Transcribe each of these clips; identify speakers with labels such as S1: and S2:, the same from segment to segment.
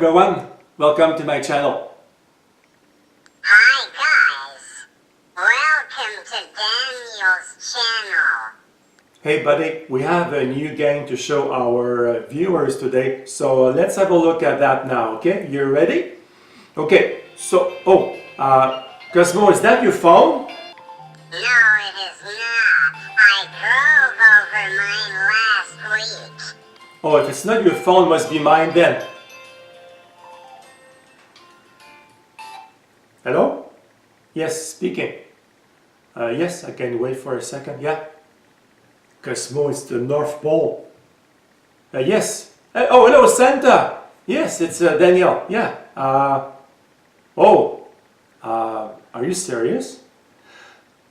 S1: everyone, welcome to my channel.
S2: Hi guys, welcome to Daniel's channel.
S1: Hey buddy, we have a new game to show our viewers today, so let's have a look at that now, okay? You ready? Okay, so, Cosmo, is that your phone?
S2: No, it is not. I drove over mine last week.
S1: Oh, if it's not your phone, must be mine then. Hello? Yes, speaking. Yes, I can wait for a second, yeah. Cosmo, it's the North Pole. Yes. Oh, hello, Santa. Yes, it's Daniel. Yeah. Are you serious?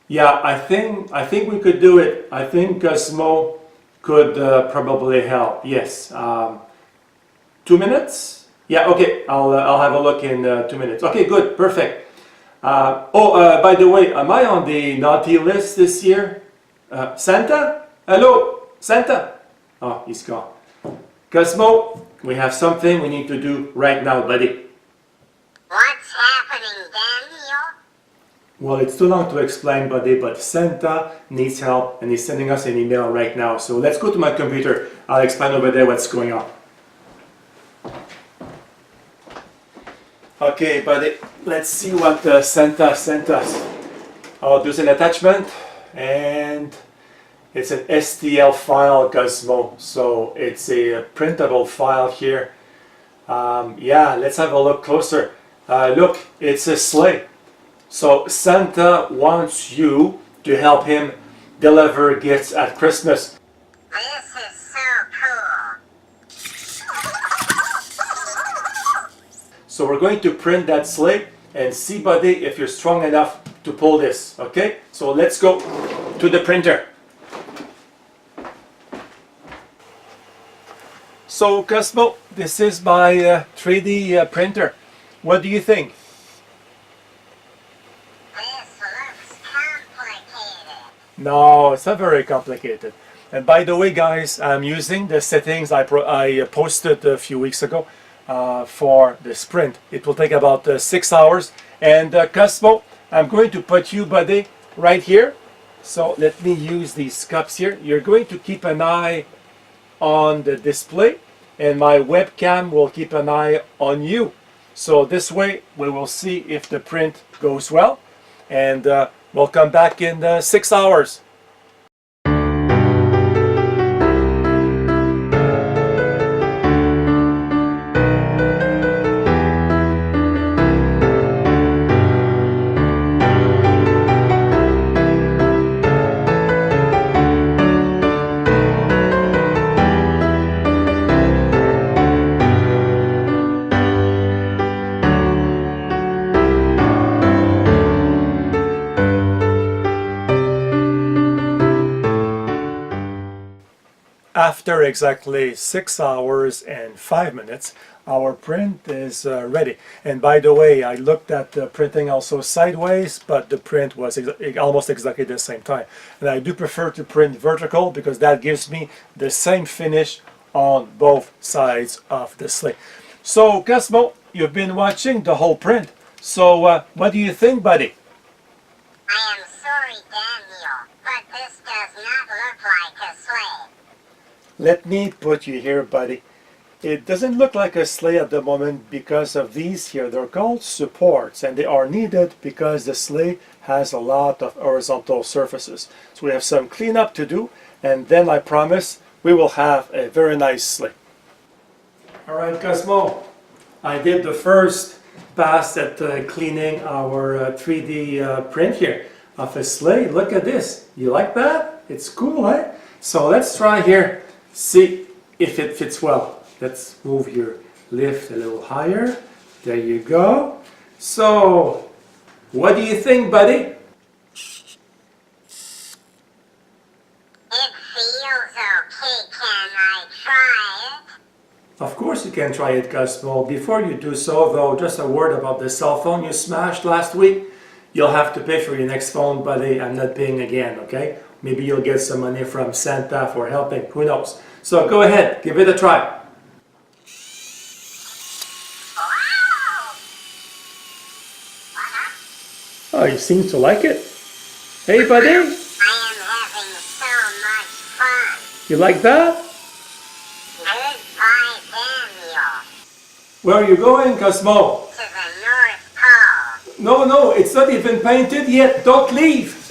S1: Yeah, I think we could do it. I think Cosmo could probably help. Yes. 2 minutes? Yeah. Okay. I'll have a look in 2 minutes. Okay. Good. Perfect. By the way, am I on the naughty list this year? Santa? Hello, Santa. Oh, he's gone. Cosmo, we have something we need to do right now, buddy.
S2: What's happening, Daniel?
S1: Well, it's too long to explain, buddy, but Santa needs help and he's sending us an email right now. So let's go to my computer. I'll explain over there what's going on. Okay, buddy, let's see what Santa sent us. Oh, there's an attachment and it's an STL file, Cosmo. So it's a printable file here. Yeah, let's have a look closer. Look, it's a sleigh. So Santa wants you to help him deliver gifts at Christmas.
S2: This is so cool.
S1: So we're going to print that sleigh and see, buddy, if you're strong enough to pull this, okay? So let's go to the printer. So Cosmo, this is my 3D printer. What do you think?
S2: This looks complicated.
S1: No, it's not very complicated. And by the way, guys, I'm using the settings I posted a few weeks ago for the sprint. It will take about 6 hours. And Cosmo, I'm going to put you, buddy, right here. So let me use these cups here. You're going to keep an eye on the display and my webcam will keep an eye on you. So this way we will see if the print goes well and we'll come back in 6 hours. After exactly 6 hours and 5 minutes, our print is ready. And by the way, I looked at the printing also sideways, but the print was almost exactly the same time. And I do prefer to print vertical because that gives me the same finish on both sides of the sleeve. So, Cosmo, you've been watching the whole print. So, what do you think, buddy?
S2: I am sorry, Daniel, but this does not look like a sleigh.
S1: Let me put you here, buddy. It doesn't look like a sleigh at the moment because of these here. They're called supports and they are needed because the sleigh has a lot of horizontal surfaces. So we have some cleanup to do and then I promise we will have a very nice sleigh. Alright, Cosmo, I did the first pass at cleaning our 3D print here of a sleigh. Look at this. You like that? It's cool, eh? So let's try here. See if it fits well. Let's move your lift a little higher. There you go. So, what do you think, buddy?
S2: It feels okay. Can I try it?
S1: Of course you can try it, Cosmo. Before you do so, though, just a word about the cell phone you smashed last week. You'll have to pay for your next phone, buddy. I'm not paying again, okay? Maybe you'll get some money from Santa for helping. Who knows? So go ahead, give it a try. Oh, you seem to like it. Hey, buddy,
S2: I am having so much fun.
S1: you like that?
S2: Goodbye, Daniel.
S1: Where are you going, Cosmo?
S2: To the North Pole.
S1: No, it's not even painted yet. Don't leave.